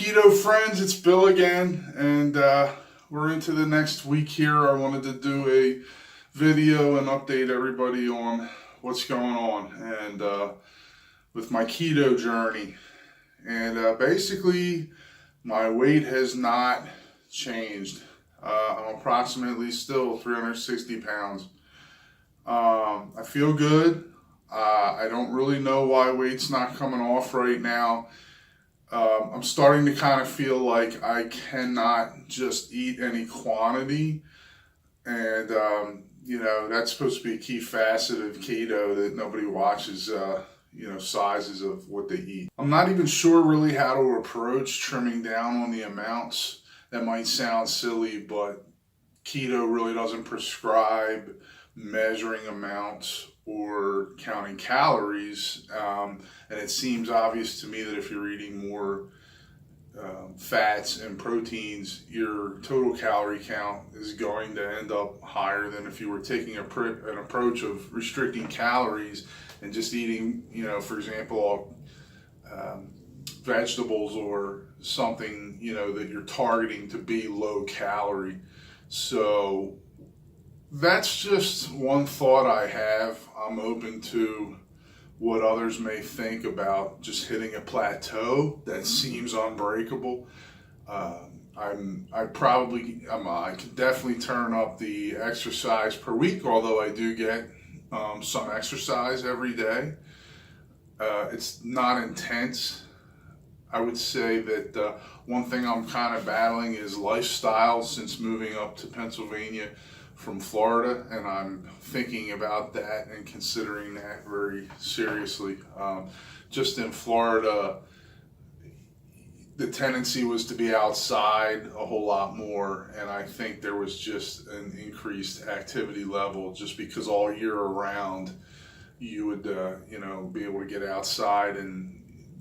keto friends, it's Bill again, and we're into the next week here. I wanted to do a video and update everybody on what's going on and with my keto journey. And basically, my weight has not changed. I'm approximately still 360 pounds. I feel good. I don't really know why weight's not coming off right now. I'm starting to kind of feel like I cannot just eat any quantity, and that's supposed to be a key facet of keto that nobody watches. Sizes of what they eat. I'm not even sure really how to approach trimming down on the amounts. That might sound silly, but keto really doesn't prescribe measuring amounts or counting calories, and it seems obvious to me that if you're eating more fats and proteins, your total calorie count is going to end up higher than if you were taking an approach of restricting calories and just eating, for example, vegetables or something, that you're targeting to be low calorie. So that's just one thought I have. I'm open to what others may think about just hitting a plateau that seems unbreakable. I could definitely turn up the exercise per week, although I do get some exercise every day. It's not intense. I would say that one thing I'm kind of battling is lifestyle since moving up to Pennsylvania from Florida, and I'm thinking about that and considering that very seriously. Just in Florida, the tendency was to be outside a whole lot more, and I think there was just an increased activity level just because all year around you would be able to get outside, and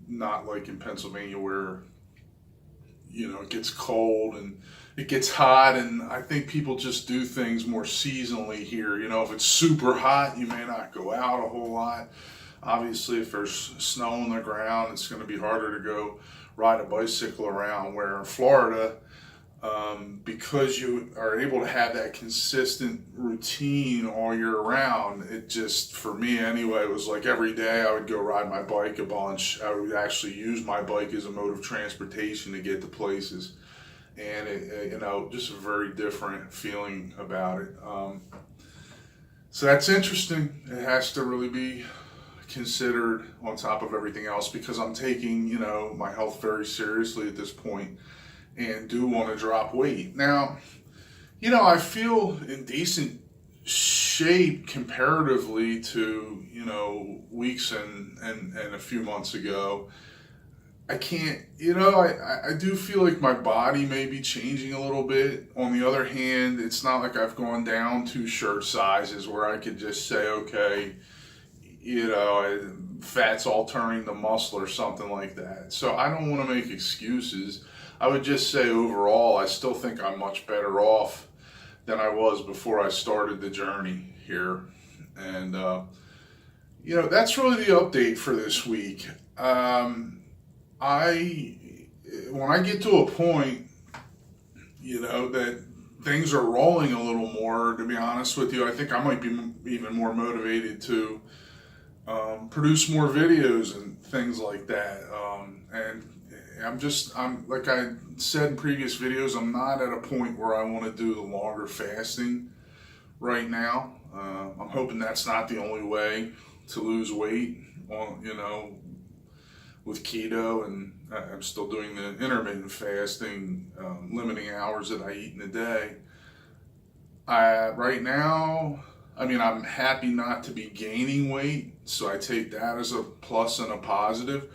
not like in Pennsylvania where it gets cold and it gets hot, and I think people just do things more seasonally here. If it's super hot, you may not go out a whole lot. Obviously, if there's snow on the ground, it's going to be harder to go ride a bicycle around, where in Florida, because you are able to have that consistent routine all year round, it just, for me anyway, it was like every day I would go ride my bike a bunch. I would actually use my bike as a mode of transportation to get to places. And it just a very different feeling about it. So that's interesting. It has to really be considered on top of everything else, because I'm taking, my health very seriously at this point and do want to drop weight. Now, I feel in decent shape comparatively to, weeks and a few months ago. I can't, I do feel like my body may be changing a little bit. On the other hand, it's not like I've gone down 2 shirt sizes where I could just say, okay, fat's all turning to muscle or something like that. So I don't want to make excuses. I would just say overall, I still think I'm much better off than I was before I started the journey here. And, that's really the update for this week. When I get to a point, that things are rolling a little more, to be honest with you, I think I might be even more motivated to produce more videos and things like that. And I'm like I said in previous videos, I'm not at a point where I want to do the longer fasting right now. I'm hoping that's not the only way to lose weight with keto, and I'm still doing the intermittent fasting, limiting hours that I eat in a day. Right now, I'm happy not to be gaining weight, so I take that as a plus and a positive.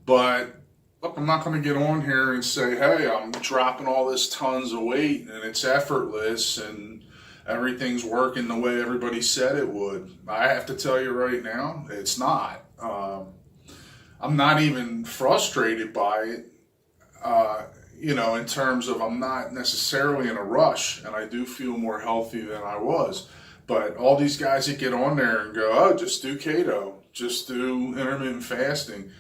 But look, I'm not going to get on here and say, hey, I'm dropping all this tons of weight and it's effortless and everything's working the way everybody said it would. I have to tell you right now, it's not. I'm not even frustrated by it, in terms of I'm not necessarily in a rush, and I do feel more healthy than I was. But all these guys that get on there and go, oh, just do keto, just do intermittent fasting,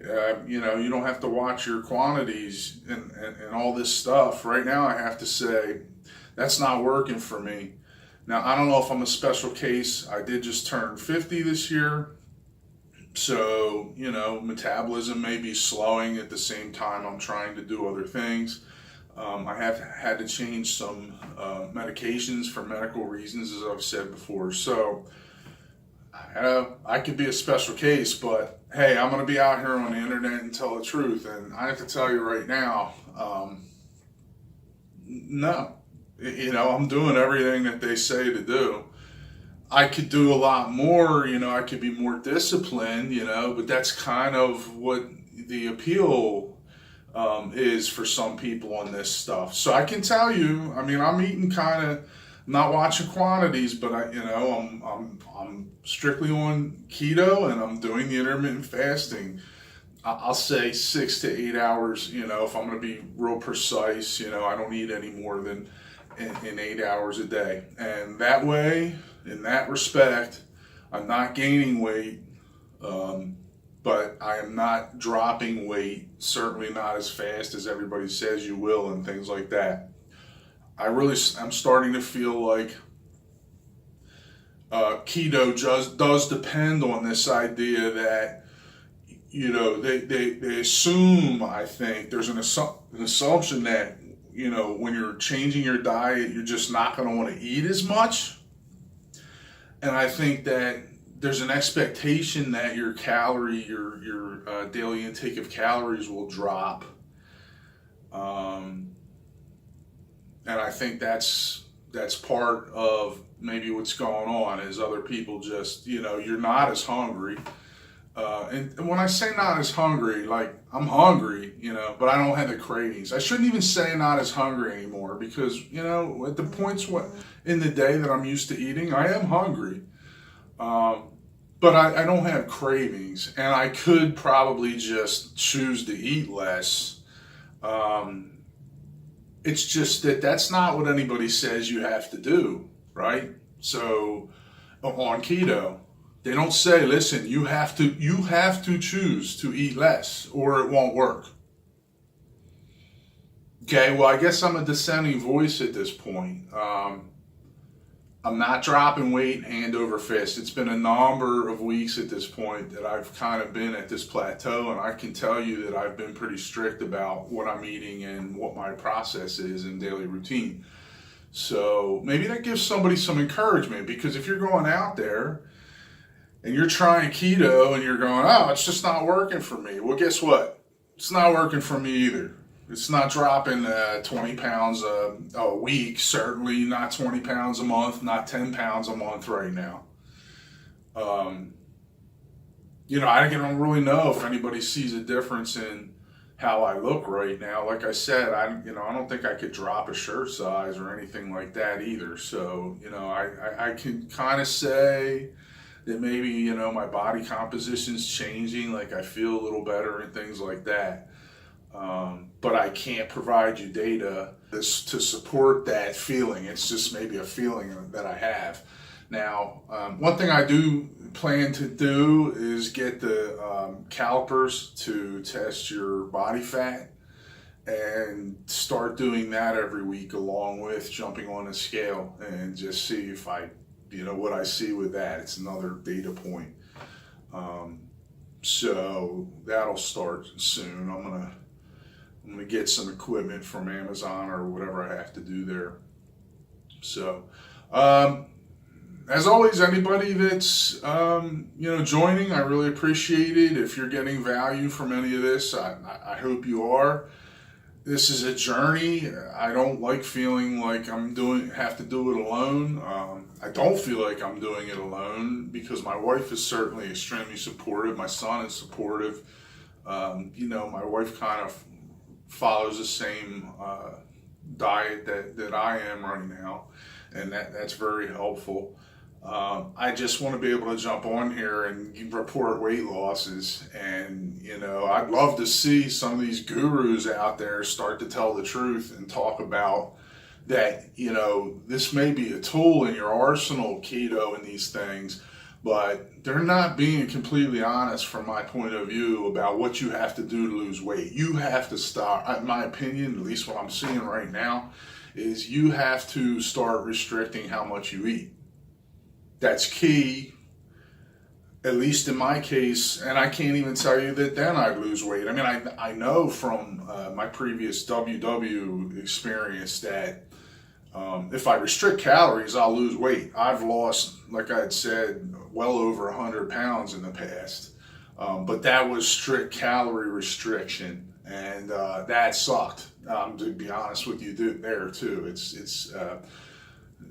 You don't have to watch your quantities and all this stuff. Right now, I have to say that's not working for me. Now, I don't know if I'm a special case. I did just turn 50 this year. So, metabolism may be slowing at the same time I'm trying to do other things. I have had to change some medications for medical reasons, as I've said before. So, I could be a special case, but hey, I'm going to be out here on the internet and tell the truth. And I have to tell you right now, no. I'm doing everything that they say to do. I could do a lot more, I could be more disciplined, but that's kind of what the appeal is for some people on this stuff. So I can tell you, I'm eating kind of, not watching quantities, but I'm strictly on keto and I'm doing the intermittent fasting. I'll say 6 to 8 hours, if I'm going to be real precise, I don't eat any more than in 8 hours a day. And that way, in that respect, I'm not gaining weight, but I am not dropping weight, certainly not as fast as everybody says you will and things like that. I'm starting to feel like keto does depend on this idea that, they assume, I think, there's an assumption that, when you're changing your diet, you're just not going to want to eat as much. And I think that there's an expectation that your daily intake of calories will drop. And I think that's part of maybe what's going on is other people just, you're not as hungry. And when I say not as hungry, like I'm hungry, but I don't have the cravings. I shouldn't even say not as hungry anymore because, at the points in the day that I'm used to eating, I am hungry. But I don't have cravings and I could probably just choose to eat less. It's just that's not what anybody says you have to do, right? So on keto, they don't say, listen, you have to choose to eat less or it won't work. Okay, well, I guess I'm a dissenting voice at this point. I'm not dropping weight hand over fist. It's been a number of weeks at this point that I've kind of been at this plateau, and I can tell you that I've been pretty strict about what I'm eating and what my process is in daily routine. So maybe that gives somebody some encouragement, because if you're going out there and you're trying keto and you're going, oh, it's just not working for me. Well, guess what? It's not working for me either. It's not dropping 20 pounds a week, certainly not 20 pounds a month, not 10 pounds a month right now. I don't really know if anybody sees a difference in how I look right now. Like I said, I don't think I could drop a shirt size or anything like that either. So, I can kind of say that maybe, my body composition's changing, like I feel a little better and things like that. But I can't provide you data to support that feeling. It's just maybe a feeling that I have. Now, one thing I do plan to do is get the calipers to test your body fat and start doing that every week along with jumping on a scale and just see if what I see with that. It's another data point. So that'll start soon. I'm gonna get some equipment from Amazon or whatever I have to do there. So, as always, anybody that's joining, I really appreciate it. If you're getting value from any of this, I hope you are. This is a journey. I don't like feeling like have to do it alone. I don't feel like I'm doing it alone because my wife is certainly extremely supportive. My son is supportive. My wife kind of follows the same diet that I am right now, and that's very helpful. I just want to be able to jump on here and report weight losses, and I'd love to see some of these gurus out there start to tell the truth and talk about that. This may be a tool in your arsenal, keto and these things, but they're not being completely honest from my point of view about what you have to do to lose weight. You have to start, in my opinion, at least what I'm seeing right now, is you have to start restricting how much you eat. That's key, at least in my case, and I can't even tell you that then I'd lose weight. I mean, I know from my previous WW experience that if I restrict calories, I'll lose weight. I've lost, like I had said, well over 100 pounds in the past. But that was strict calorie restriction, and that sucked. To be honest with you, there too. It's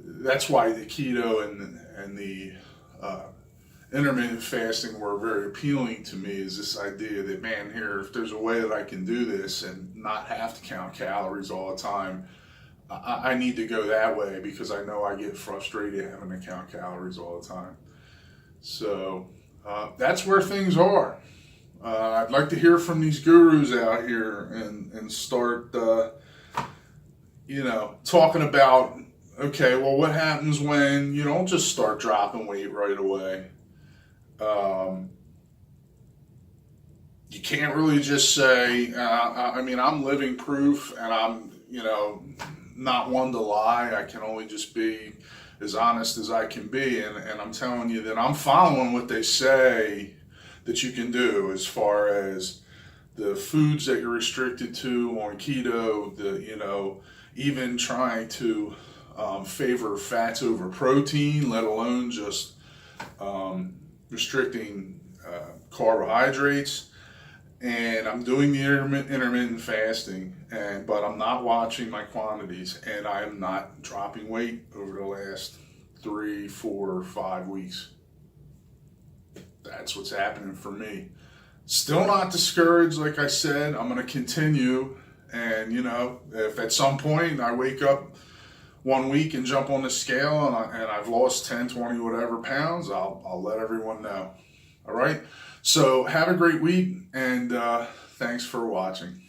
that's why the keto and the intermittent fasting were very appealing to me. Is this idea that, man, here, if there's a way that I can do this and not have to count calories all the time, I need to go that way, because I know I get frustrated having to count calories all the time. So that's where things are. I'd like to hear from these gurus out here and start, talking about, okay, well, what happens when you don't just start dropping weight right away? You can't really just say, I'm living proof, and I'm, not one to lie. I can only just be as honest as I can be, and I'm telling you that I'm following what they say that you can do as far as the foods that you're restricted to on keto, even trying to favor fats over protein, let alone just restricting carbohydrates. And I'm doing the intermittent fasting, but I'm not watching my quantities, and I am not dropping weight over the last 3, 4, 5 weeks. That's what's happening for me. Still not discouraged, like I said. I'm going to continue, and if at some point I wake up one week and jump on the scale and I've lost 10, 20, whatever pounds, I'll let everyone know. All right? So have a great week, and thanks for watching.